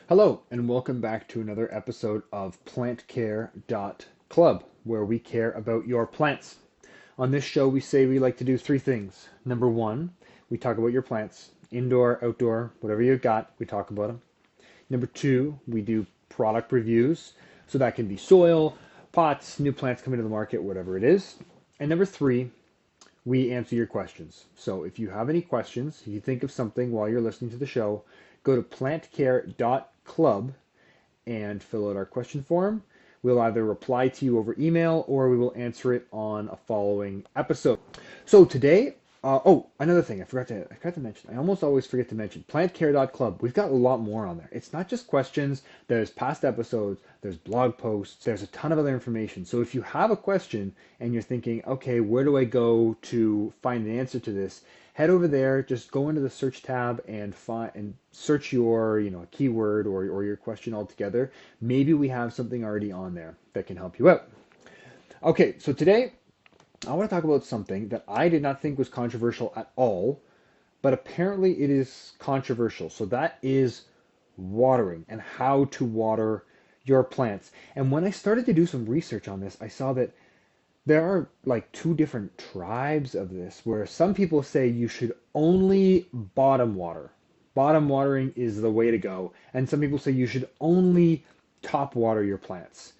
Hello, and welcome back to another episode of PlantCare.club, where we care about your plants. On this show, we say we like to do three things. Number one, we talk about your plants, indoor, outdoor, whatever you've got, we talk about them. Number two, we do product reviews, so that can be soil, pots, new plants coming to the market, whatever it is. And number three, we answer your questions. So if you have any questions, if you think of something while you're listening to the show, go to plantcare.club and fill out our question form. We'll either reply to you over email or we will answer it on a following episode. So today, another thing I forgot to mention. I almost always forget to mention plantcare.club. We've got a lot more on there. It's not just questions. There's past episodes. There's blog posts. There's a ton of other information. So if you have a question and you're thinking, okay, where do I go to find an answer to this? Head over there. Just go into the search tab and search your keyword or your question altogether. Maybe we have something already on there that can help you out. Okay, so today I want to talk about something that I did not think was controversial at all, but apparently it is controversial. So that is watering and how to water your plants. And when I started to do some research on this, I saw that there are like two different tribes of this, where some people say you should only bottom water. Bottom watering is the way to go. And some people say you should only top water your plants.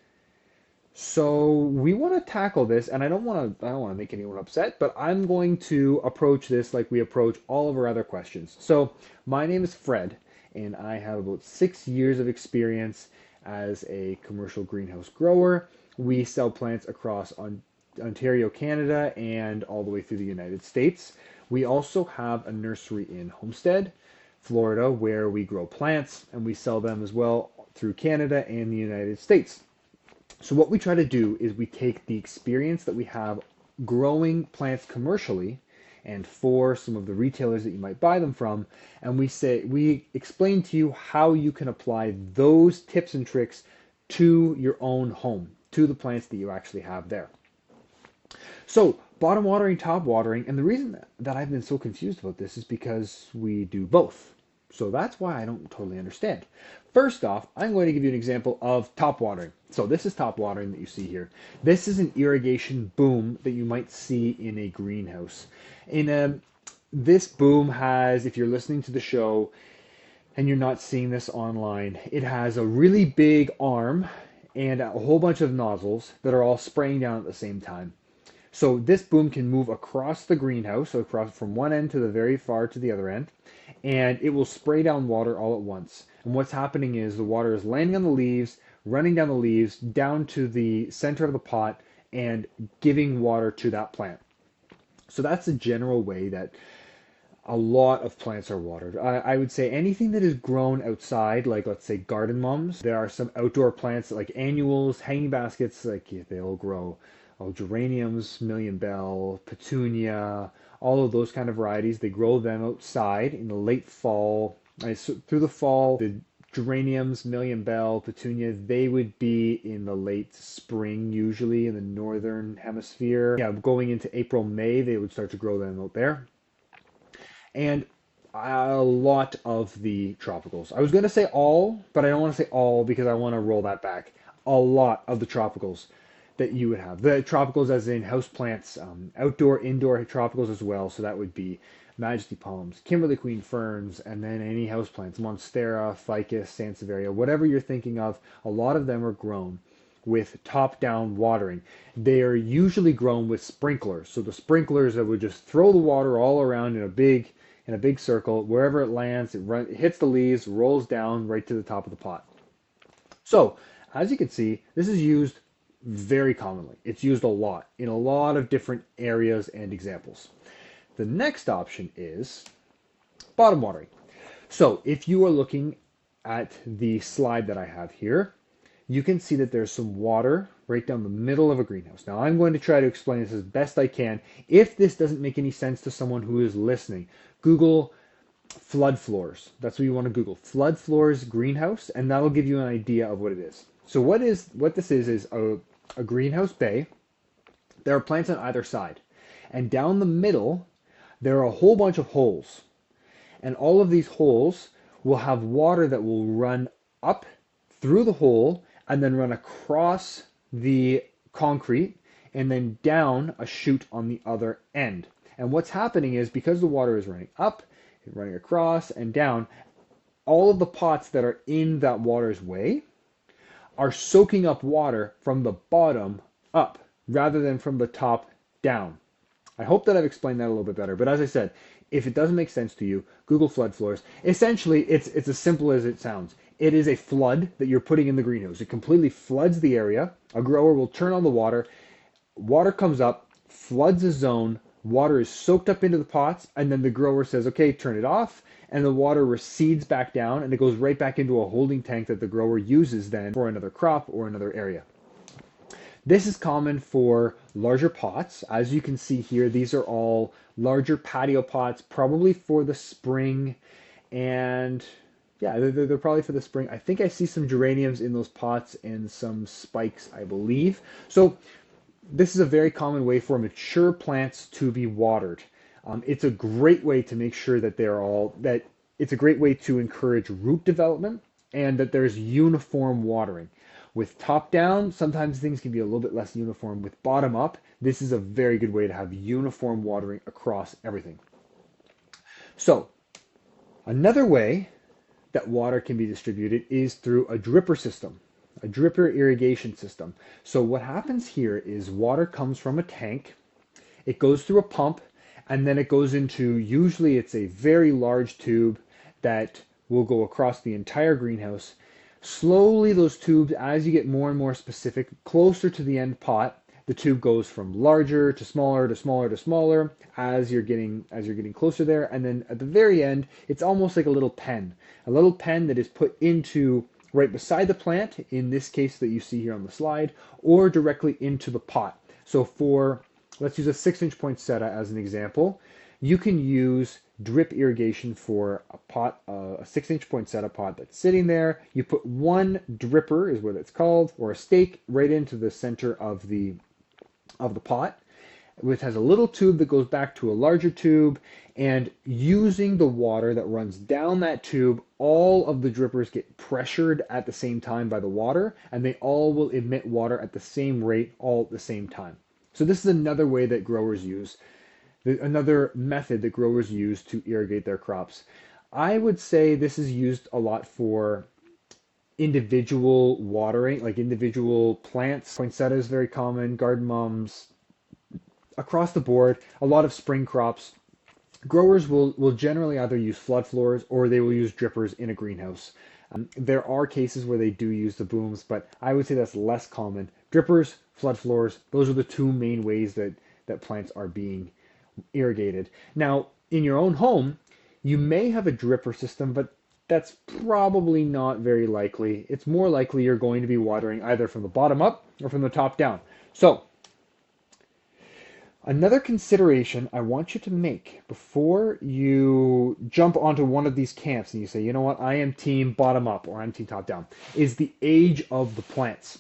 So we want to tackle this, and I don't want to make anyone upset, but I'm going to approach this like we approach all of our other questions. So my name is Fred, and I have about 6 years of experience as a commercial greenhouse grower. We sell plants across Ontario, Canada, and all the way through the United States. We also have a nursery in Homestead, Florida, where we grow plants, and we sell them as well through Canada and the United States. So what we try to do is we take the experience that we have growing plants commercially and for some of the retailers that you might buy them from, and we explain to you how you can apply those tips and tricks to your own home, to the plants that you actually have there. So bottom watering, top watering, and the reason that I've been so confused about this is because we do both. So that's why I don't totally understand. First off, I'm going to give you an example of top watering. So this is top watering that you see here. This is an irrigation boom that you might see in a greenhouse. This boom has, if you're listening to the show and you're not seeing this online, it has a really big arm and a whole bunch of nozzles that are all spraying down at the same time. So this boom can move across the greenhouse, so across from one end to the very far to the other end, and it will spray down water all at once. And what's happening is the water is landing on the leaves, running down the leaves, down to the center of the pot, and giving water to that plant. So that's the general way that a lot of plants are watered. I would say anything that is grown outside, like let's say garden mums. There are some outdoor plants like annuals, hanging baskets, like they'll grow geraniums, million bell, petunia, all of those kind of varieties. They grow them outside in the late fall. Through the fall, the geraniums, million bell, petunia, they would be in the late spring, usually in the northern hemisphere. Yeah, going into April, May, they would start to grow them out there. And a lot of the tropicals. I was going to say all, but I don't want to say all because I want to roll that back. A lot of the tropicals that you would have. The tropicals as in house plants, outdoor, indoor tropicals as well. So that would be Majesty palms, Kimberly Queen ferns, and then any house plants, Monstera, Ficus, Sansevieria, whatever you're thinking of. A lot of them are grown with top-down watering. They are usually grown with sprinklers. So the sprinklers that would just throw the water all around in a big circle. Wherever it lands, it hits the leaves, rolls down right to the top of the pot. So as you can see, this is used very commonly. It's used a lot in a lot of different areas and examples. The next option is bottom watering. So if you are looking at the slide that I have here, you can see that there's some water right down the middle of a greenhouse. Now I'm going to try to explain this as best I can. If this doesn't make any sense to someone who is listening, Google flood floors. That's what you want to Google. Flood floors greenhouse, and that'll give you an idea of what it is. So what this is a greenhouse bay. There are plants on either side. And down the middle, there are a whole bunch of holes. And all of these holes will have water that will run up through the hole and then run across the concrete and then down a chute on the other end. And what's happening is because the water is running up, running across and down, all of the pots that are in that water's way are soaking up water from the bottom up rather than from the top down. I hope that I've explained that a little bit better. But as I said, if it doesn't make sense to you, Google flood floors. Essentially, it's as simple as it sounds. It is a flood that you're putting in the greenhouse. It completely floods the area. A grower will turn on the water. Water comes up, floods a zone. Water is soaked up into the pots, and then the grower says, okay, turn it off, and the water recedes back down, and it goes right back into a holding tank that the grower uses then for another crop or another area. This is common for larger pots. As you can see here, these are all larger patio pots, probably for the spring. And yeah, they're probably for the spring. I think I see some geraniums in those pots and some spikes, I believe. So this is a very common way for mature plants to be watered. It's a great way to make sure that it's a great way to encourage root development and that there's uniform watering. With top down, sometimes things can be a little bit less uniform. With bottom up, this is a very good way to have uniform watering across everything. So, another way that water can be distributed is through a dripper system, a dripper irrigation system. So what happens here is water comes from a tank, it goes through a pump, and then it goes into, usually it's a very large tube that will go across the entire greenhouse. Slowly, those tubes, as you get more and more specific, closer to the end pot, the tube goes from larger to smaller to smaller to smaller as you're getting closer there, and then at the very end, it's almost like a little pen that is put into right beside the plant, in this case that you see here on the slide, or directly into the pot. So let's use a 6-inch poinsettia as an example. You can use drip irrigation for a pot, a 6-inch poinsettia pot that's sitting there. You put one dripper, is what it's called, or a stake, right into the center of the pot, which has a little tube that goes back to a larger tube, and using the water that runs down that tube, all of the drippers get pressured at the same time by the water, and they all will emit water at the same rate all at the same time. So this is another way that growers use, another method that growers use to irrigate their crops. I would say this is used a lot for individual watering, like individual plants. Poinsettia is very common, garden mums, across the board, a lot of spring crops. Growers will generally either use flood floors or they will use drippers in a greenhouse. There are cases where they do use the booms, but I would say that's less common. Drippers, flood floors, those are the two main ways that plants are being irrigated. Now, in your own home, you may have a dripper system, but that's probably not very likely. It's more likely you're going to be watering either from the bottom up or from the top down. So, another consideration I want you to make before you jump onto one of these camps and you say, you know what, I am team bottom up or I'm team top down, is the age of the plants.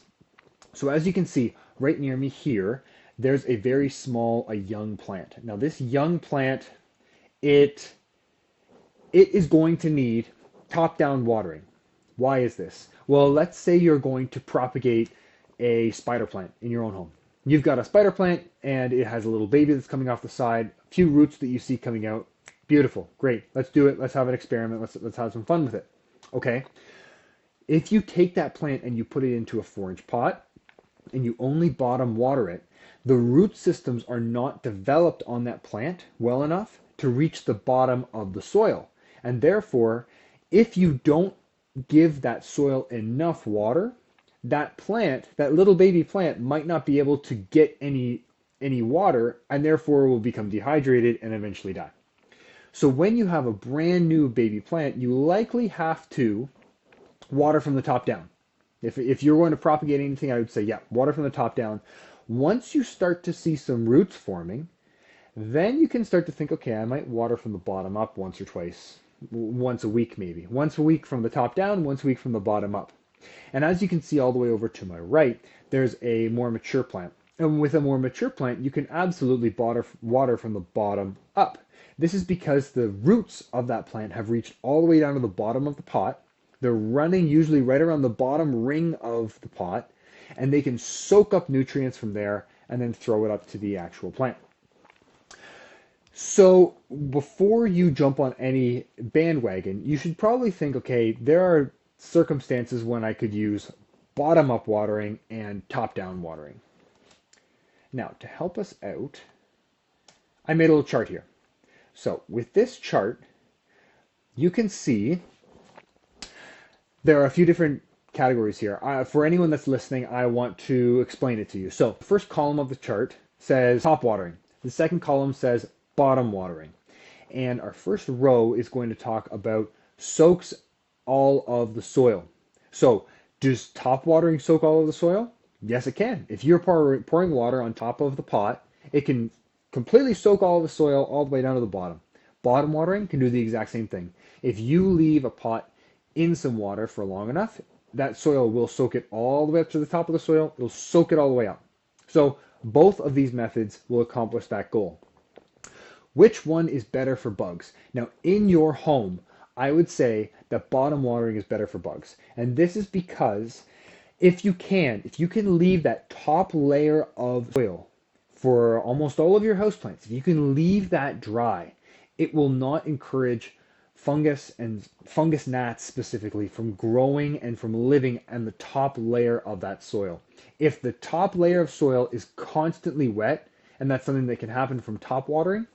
So as you can see right near me here, there's a very small, a young plant. Now this young plant, it is going to need top-down watering. Why is this? Well, let's say you're going to propagate a spider plant in your own home. You've got a spider plant and it has a little baby that's coming off the side, a few roots that you see coming out. Beautiful, great, let's do it, let's have an experiment, let's have some fun with it. Okay, if you take that plant and you put it into a 4-inch pot and you only bottom water it, the root systems are not developed on that plant well enough to reach the bottom of the soil. And therefore, if you don't give that soil enough water, that plant, that little baby plant, might not be able to get any water and therefore will become dehydrated and eventually die. So when you have a brand new baby plant, you likely have to water from the top down. If you're going to propagate anything, I would say, yeah, water from the top down. Once you start to see some roots forming, then you can start to think, okay, I might water from the bottom up once or twice, once a week maybe. Once a week from the top down, once a week from the bottom up. And as you can see all the way over to my right, there's a more mature plant. And with a more mature plant, you can absolutely water from the bottom up. This is because the roots of that plant have reached all the way down to the bottom of the pot, They're running usually right around the bottom ring of the pot, and they can soak up nutrients from there and then throw it up to the actual plant. So before you jump on any bandwagon, you should probably think, okay, there are circumstances when I could use bottom up watering and top down watering. Now, to help us out, I made a little chart here. So with this chart, you can see there are a few different categories here. For anyone that's listening, I want to explain it to you. So the first column of the chart says top watering. The second column says bottom watering. And our first row is going to talk about soaks all of the soil. So does top watering soak all of the soil? Yes, it can. If you're pouring water on top of the pot, it can completely soak all of the soil all the way down to the bottom. Bottom watering can do the exact same thing. If you leave a pot in some water for long enough, that soil will soak it all the way up to the top of the soil. It'll soak it all the way up. So both of these methods will accomplish that goal. Which one is better for bugs? Now, in your home, I would say that bottom watering is better for bugs. And this is because if you can leave that top layer of soil for almost all of your houseplants, if you can leave that dry, it will not encourage fungus and fungus gnats specifically from growing and from living on the top layer of that soil. If the top layer of soil is constantly wet, and that's something that can happen from top watering,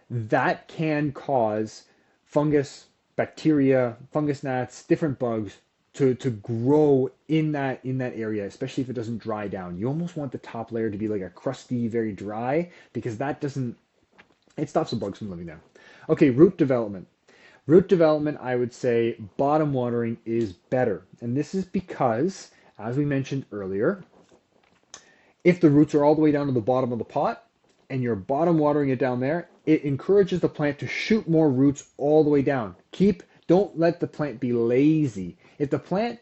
that can cause fungus, bacteria, fungus gnats, different bugs to grow in that area, especially if it doesn't dry down. You almost want the top layer to be like a crusty, very dry, because it stops the bugs from living there. Okay, root development. Root development, I would say bottom watering is better. And this is because, as we mentioned earlier, if the roots are all the way down to the bottom of the pot and you're bottom watering it down there, it encourages the plant to shoot more roots all the way down. Don't let the plant be lazy. If the plant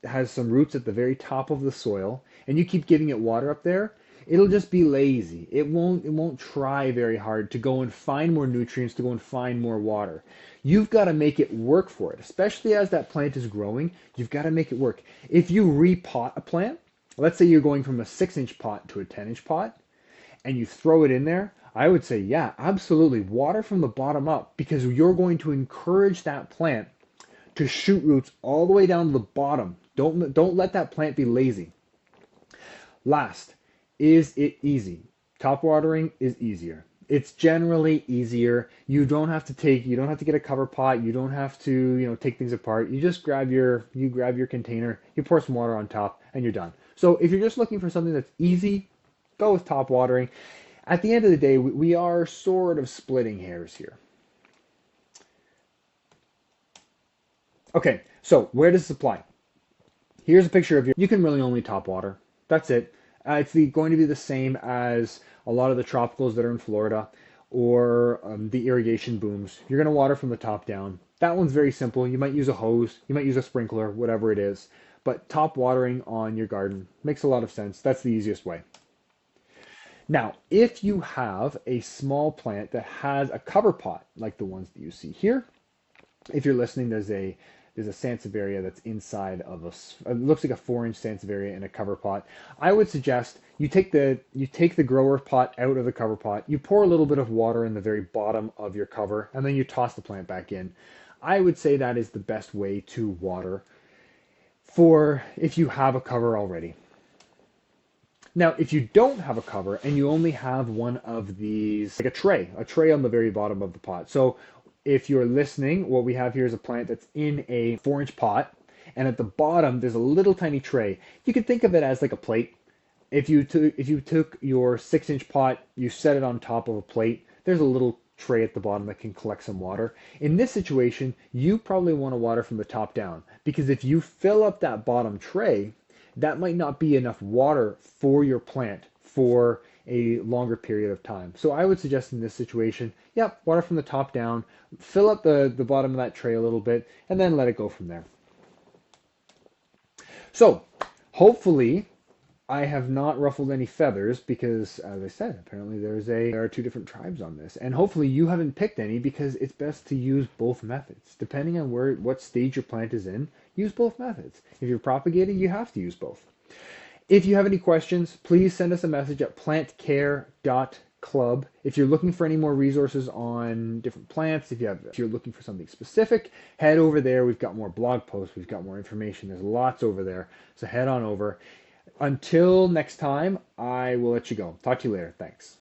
has some roots at the very top of the soil and you keep giving it water up there, it'll just be lazy. It won't try very hard to go and find more nutrients, to go and find more water. You've got to make it work for it, especially as that plant is growing. You've got to make it work. If you repot a plant, let's say you're going from a 6-inch pot to a 10-inch pot, and you throw it in there, I would say, yeah, absolutely, water from the bottom up, because you're going to encourage that plant to shoot roots all the way down to the bottom. Don't let that plant be lazy. Last, is it easy? Top watering is easier. It's generally easier. You don't have to get a cover pot. You don't have to, take things apart. You just grab your container, you pour some water on top, and you're done. So if you're just looking for something that's easy, go with top watering. At the end of the day, we are sort of splitting hairs here. Okay, so where does it apply? Here's a picture of you can really only top water. That's it. It's going to be the same as a lot of the tropicals that are in Florida or the irrigation booms. You're going to water from the top down. That one's very simple. You might use a hose, you might use a sprinkler, whatever it is. But top watering on your garden makes a lot of sense. That's the easiest way. Now, if you have a small plant that has a cover pot, like the ones that you see here, if you're listening, there's a Sansevieria that's inside of it looks like a 4-inch Sansevieria in a cover pot. I would suggest you take the grower pot out of the cover pot, you pour a little bit of water in the very bottom of your cover, and then you toss the plant back in. I would say that is the best way to water for if you have a cover already. Now, if you don't have a cover and you only have one of these, like a tray on the very bottom of the pot. So if you're listening, what we have here is a plant that's in a 4-inch pot, and at the bottom there's a little tiny tray. You could think of it as like a plate. If you took your 6-inch pot, you set it on top of a plate, there's a little tray at the bottom that can collect some water. In this situation, you probably want to water from the top down, because if you fill up that bottom tray, that might not be enough water for your plant for a longer period of time. So I would suggest in this situation, water from the top down, fill up the bottom of that tray a little bit, and then let it go from there. So hopefully I have not ruffled any feathers because, as I said, apparently there are two different tribes on this, and hopefully you haven't picked any because it's best to use both methods. Depending on what stage your plant is in, use both methods. If you're propagating, you have to use both. If you have any questions, please send us a message at plantcare.club. If you're looking for any more resources on different plants, if you're looking for something specific, head over there. We've got more blog posts, we've got more information. There's lots over there. So head on over. Until next time, I will let you go. Talk to you later. Thanks.